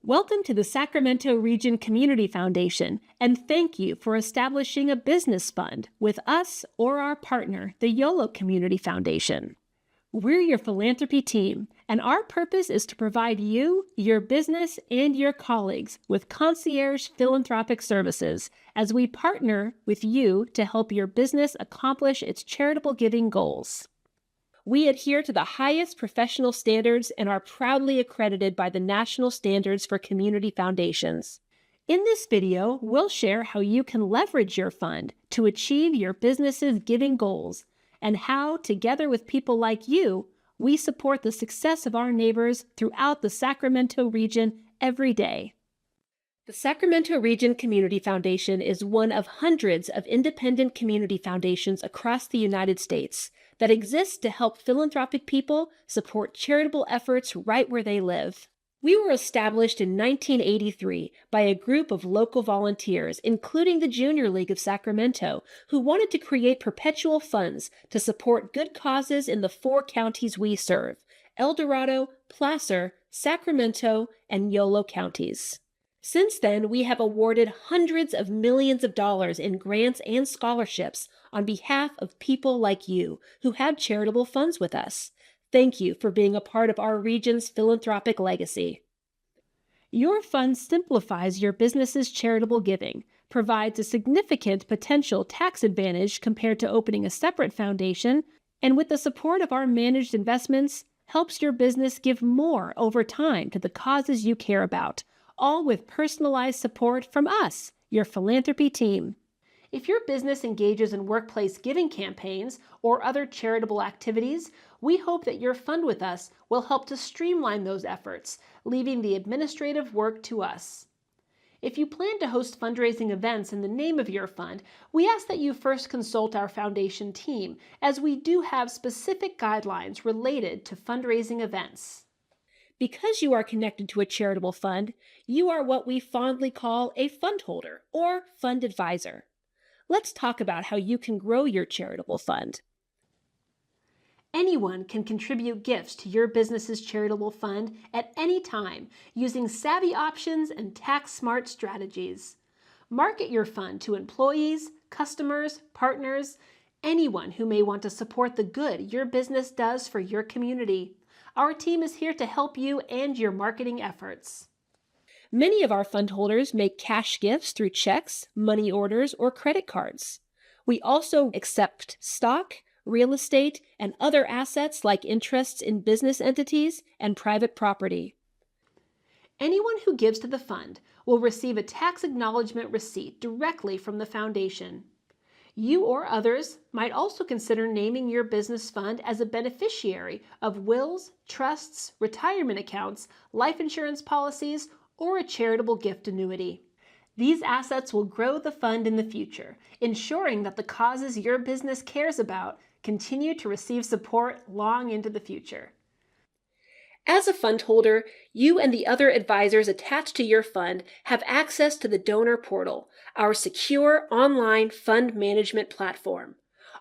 Welcome to the Sacramento Region Community Foundation, and thank you for establishing a business fund with us or our partner, the Yolo Community Foundation. We're your philanthropy team, and our purpose is to provide you, your business, and your colleagues with concierge philanthropic services as we partner with you to help your business accomplish its charitable giving goals. We adhere to the highest professional standards and are proudly accredited by the National Standards for Community Foundations. In this video, we'll share how you can leverage your fund to achieve your business's giving goals and how, together with people like you, we support the success of our neighbors throughout the Sacramento region every day. The Sacramento Region Community Foundation is one of hundreds of independent community foundations across the United States that exist to help philanthropic people support charitable efforts right where they live. We were established in 1983 by a group of local volunteers, including the Junior League of Sacramento, who wanted to create perpetual funds to support good causes in the 4 counties we serve: El Dorado, Placer, Sacramento, and Yolo counties. Since then, we have awarded hundreds of millions of dollars in grants and scholarships on behalf of people like you who have charitable funds with us. Thank you for being a part of our region's philanthropic legacy. Your fund simplifies your business's charitable giving, provides a significant potential tax advantage compared to opening a separate foundation, and with the support of our managed investments, helps your business give more over time to the causes you care about, all with personalized support from us, your philanthropy team. If your business engages in workplace giving campaigns or other charitable activities, we hope that your fund with us will help to streamline those efforts, leaving the administrative work to us. If you plan to host fundraising events in the name of your fund, we ask that you first consult our foundation team, as we do have specific guidelines related to fundraising events. Because you are connected to a charitable fund, you are what we fondly call a fundholder or fund advisor. Let's talk about how you can grow your charitable fund. Anyone can contribute gifts to your business's charitable fund at any time using savvy options and tax-smart strategies. Market your fund to employees, customers, partners, anyone who may want to support the good your business does for your community. Our team is here to help you and your marketing efforts. Many of our fund holders make cash gifts through checks, money orders, or credit cards. We also accept stock, real estate, and other assets like interests in business entities and private property. Anyone who gives to the fund will receive a tax acknowledgement receipt directly from the foundation. You or others might also consider naming your business fund as a beneficiary of wills, trusts, retirement accounts, life insurance policies, or a charitable gift annuity. These assets will grow the fund in the future, ensuring that the causes your business cares about continue to receive support long into the future. As a fund holder, you and the other advisors attached to your fund have access to the donor portal, our secure online fund management platform.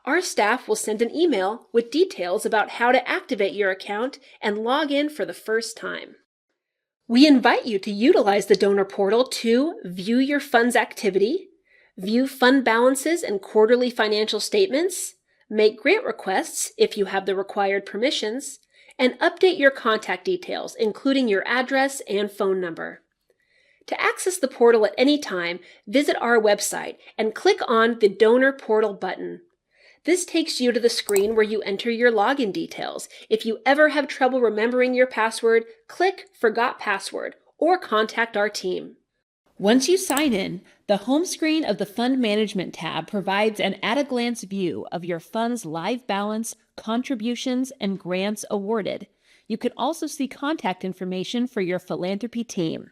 Our staff will send an email with details about how to activate your account and log in for the first time. We invite you to utilize the donor portal to view your fund's activity, view fund balances and quarterly financial statements, make grant requests if you have the required permissions, and update your contact details, including your address and phone number. To access the portal at any time, visit our website and click on the Donor Portal button. This takes you to the screen where you enter your login details. If you ever have trouble remembering your password, click Forgot Password or contact our team. Once you sign in, the home screen of the Fund Management tab provides an at-a-glance view of your fund's live balance, contributions, and grants awarded. You can also see contact information for your philanthropy team.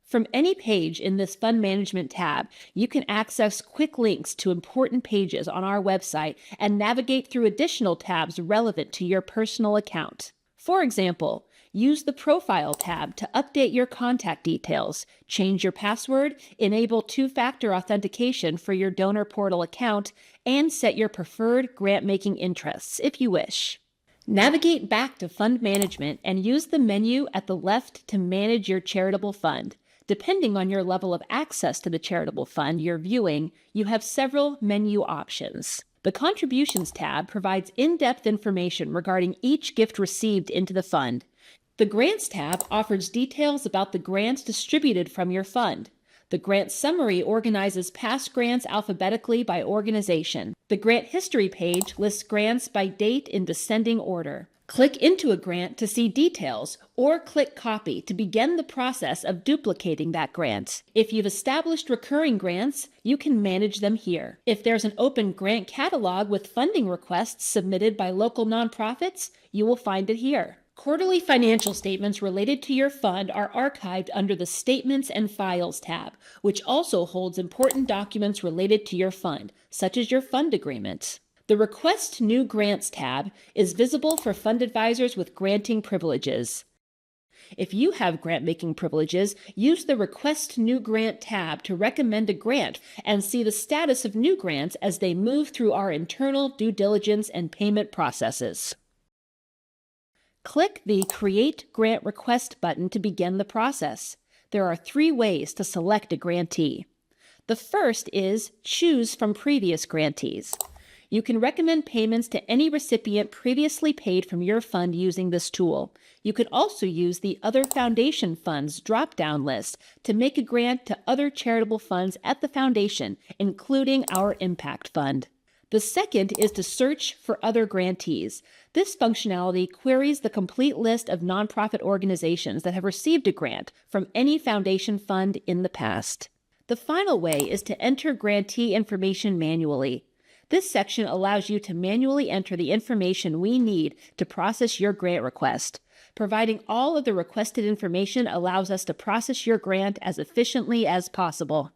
From any page in this Fund Management tab, you can access quick links to important pages on our website and navigate through additional tabs relevant to your personal account. For example, use the Profile tab to update your contact details, change your password, enable two-factor authentication for your donor portal account, and set your preferred grant-making interests if you wish. Navigate back to Fund Management and use the menu at the left to manage your charitable fund. Depending on your level of access to the charitable fund you're viewing, you have several menu options. The Contributions tab provides in-depth information regarding each gift received into the fund. The Grants tab offers details about the grants distributed from your fund. The Grant Summary organizes past grants alphabetically by organization. The Grant History page lists grants by date in descending order. Click into a grant to see details, or click Copy to begin the process of duplicating that grant. If you've established recurring grants, you can manage them here. If there's an open grant catalog with funding requests submitted by local nonprofits, you will find it here. Quarterly financial statements related to your fund are archived under the Statements and Files tab, which also holds important documents related to your fund, such as your fund agreement. The Request New Grants tab is visible for fund advisors with granting privileges. If you have grant-making privileges, use the Request New Grant tab to recommend a grant and see the status of new grants as they move through our internal due diligence and payment processes. Click the Create Grant Request button to begin the process. There are 3 ways to select a grantee. The first is Choose from previous grantees. You can recommend payments to any recipient previously paid from your fund using this tool. You can also use the Other Foundation Funds drop-down list to make a grant to other charitable funds at the foundation, including our Impact Fund. The second is to search for other grantees. This functionality queries the complete list of nonprofit organizations that have received a grant from any foundation fund in the past. The final way is to enter grantee information manually. This section allows you to manually enter the information we need to process your grant request. Providing all of the requested information allows us to process your grant as efficiently as possible.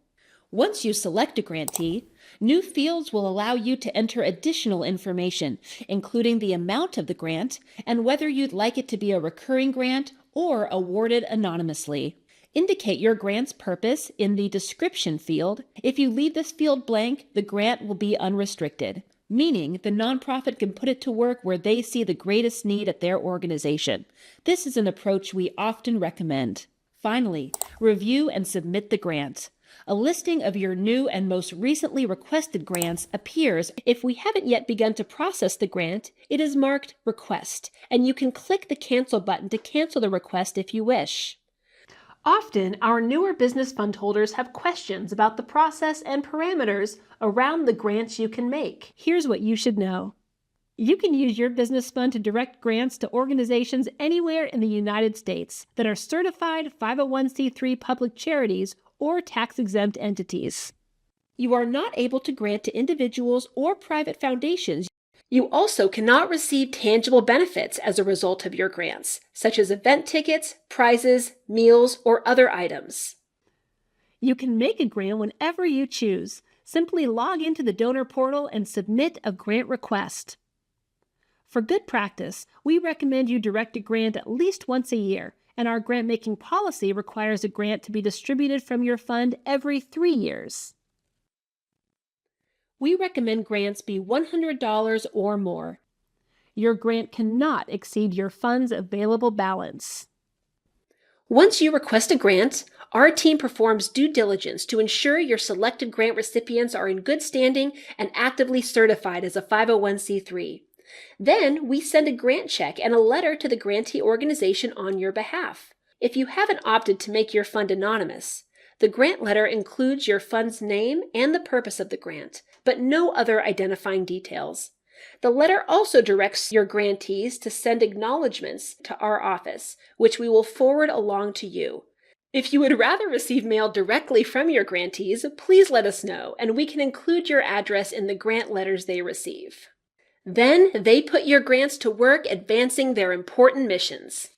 Once you select a grantee, new fields will allow you to enter additional information, including the amount of the grant and whether you'd like it to be a recurring grant or awarded anonymously. Indicate your grant's purpose in the description field. If you leave this field blank, the grant will be unrestricted, meaning the nonprofit can put it to work where they see the greatest need at their organization. This is an approach we often recommend. Finally, review and submit the grant. A listing of your new and most recently requested grants appears. If we haven't yet begun to process the grant, it is marked Request, and you can click the Cancel button to cancel the request if you wish. Often, our newer business fund holders have questions about the process and parameters around the grants you can make. Here's what you should know. You can use your business fund to direct grants to organizations anywhere in the United States that are certified 501c3 public charities or tax-exempt entities. You are not able to grant to individuals or private foundations. You also cannot receive tangible benefits as a result of your grants, such as event tickets, prizes, meals, or other items. You can make a grant whenever you choose. Simply log into the donor portal and submit a grant request. For good practice, we recommend you direct a grant at least once a year, and our grant-making policy requires a grant to be distributed from your fund every 3 years. We recommend grants be $100 or more. Your grant cannot exceed your fund's available balance. Once you request a grant, our team performs due diligence to ensure your selected grant recipients are in good standing and actively certified as a 501c3. Then we send a grant check and a letter to the grantee organization on your behalf. If you haven't opted to make your fund anonymous, the grant letter includes your fund's name and the purpose of the grant, but no other identifying details. The letter also directs your grantees to send acknowledgments to our office, which we will forward along to you. If you would rather receive mail directly from your grantees, please let us know, and we can include your address in the grant letters they receive. Then they put your grants to work advancing their important missions.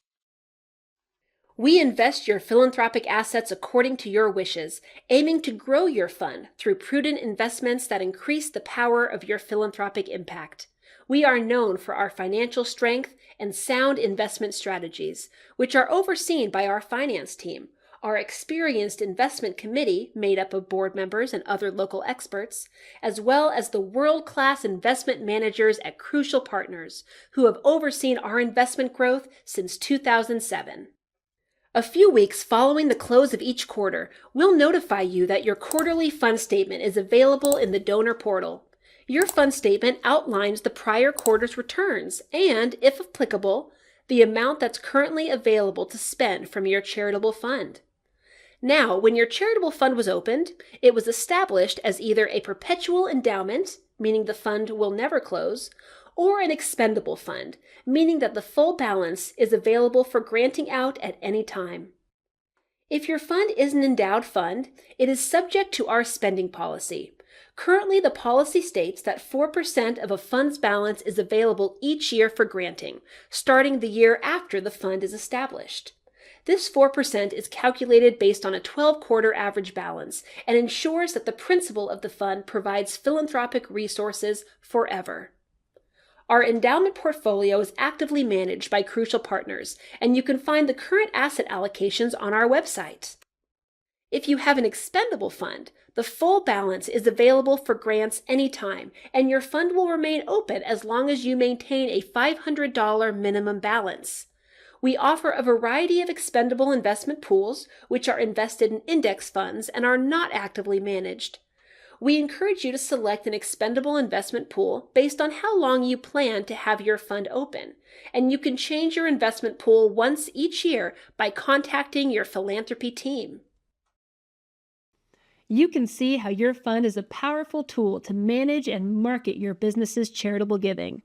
We invest your philanthropic assets according to your wishes, aiming to grow your fund through prudent investments that increase the power of your philanthropic impact. We are known for our financial strength and sound investment strategies, which are overseen by our finance team. our experienced investment committee made up of board members and other local experts, as well as the world-class investment managers at Crucial Partners who have overseen our investment growth since 2007. A few weeks following the close of each quarter, we'll notify you that your quarterly fund statement is available in the donor portal. Your fund statement outlines the prior quarter's returns and, if applicable, the amount that's currently available to spend from your charitable fund. Now, when your charitable fund was opened, it was established as either a perpetual endowment, meaning the fund will never close, or an expendable fund, meaning that the full balance is available for granting out at any time. If your fund is an endowed fund, it is subject to our spending policy. Currently, the policy states that 4% of a fund's balance is available each year for granting, starting the year after the fund is established. This 4% is calculated based on a 12-quarter average balance and ensures that the principal of the fund provides philanthropic resources forever. Our endowment portfolio is actively managed by Crucial Partners, and you can find the current asset allocations on our website. If you have an expendable fund, the full balance is available for grants anytime, and your fund will remain open as long as you maintain a $500 minimum balance. We offer a variety of expendable investment pools, which are invested in index funds and are not actively managed. We encourage you to select an expendable investment pool based on how long you plan to have your fund open, and you can change your investment pool once each year by contacting your philanthropy team. You can see how your fund is a powerful tool to manage and market your business's charitable giving.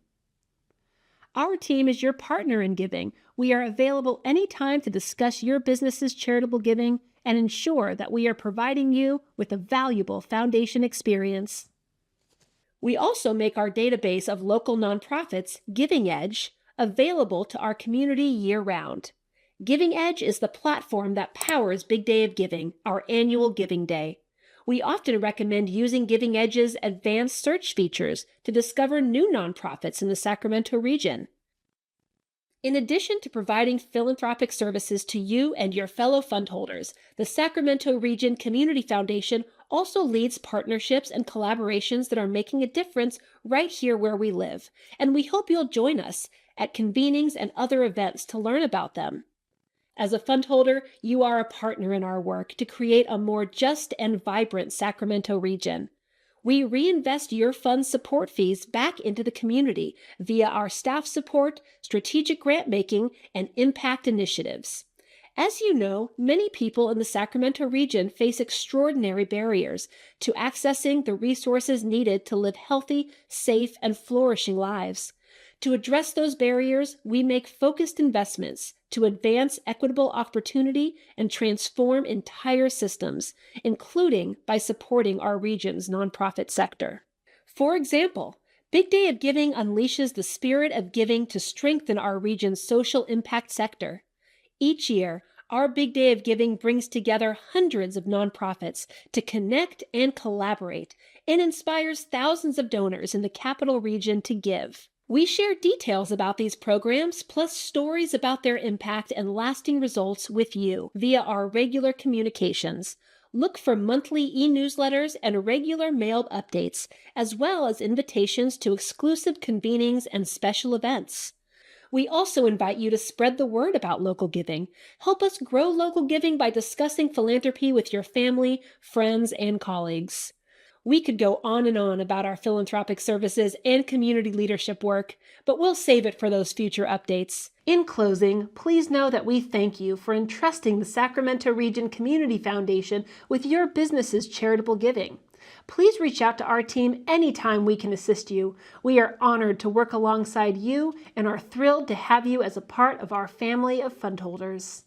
Our team is your partner in giving. We are available anytime to discuss your business's charitable giving and ensure that we are providing you with a valuable foundation experience. We also make our database of local nonprofits, Giving Edge, available to our community year-round. Giving Edge is the platform that powers Big Day of Giving, our annual Giving Day. We often recommend using Giving Edge's advanced search features to discover new nonprofits in the Sacramento region. In addition to providing philanthropic services to you and your fellow fundholders, the Sacramento Region Community Foundation also leads partnerships and collaborations that are making a difference right here where we live, and we hope you'll join us at convenings and other events to learn about them. As a fundholder, you are a partner in our work to create a more just and vibrant Sacramento region. We reinvest your fund's support fees back into the community via our staff support, strategic grant making, and impact initiatives. As you know, many people in the Sacramento region face extraordinary barriers to accessing the resources needed to live healthy, safe, and flourishing lives. To address those barriers, we make focused investments to advance equitable opportunity and transform entire systems, including by supporting our region's nonprofit sector. For example, Big Day of Giving unleashes the spirit of giving to strengthen our region's social impact sector. Each year, our Big Day of Giving brings together hundreds of nonprofits to connect and collaborate and inspires thousands of donors in the Capital Region to give. We share details about these programs, plus stories about their impact and lasting results with you via our regular communications. Look for monthly e-newsletters and regular mailed updates, as well as invitations to exclusive convenings and special events. We also invite you to spread the word about local giving. Help us grow local giving by discussing philanthropy with your family, friends, and colleagues. We could go on and on about our philanthropic services and community leadership work, but we'll save it for those future updates. In closing, please know that we thank you for entrusting the Sacramento Region Community Foundation with your business's charitable giving. Please reach out to our team anytime we can assist you. We are honored to work alongside you and are thrilled to have you as a part of our family of fundholders.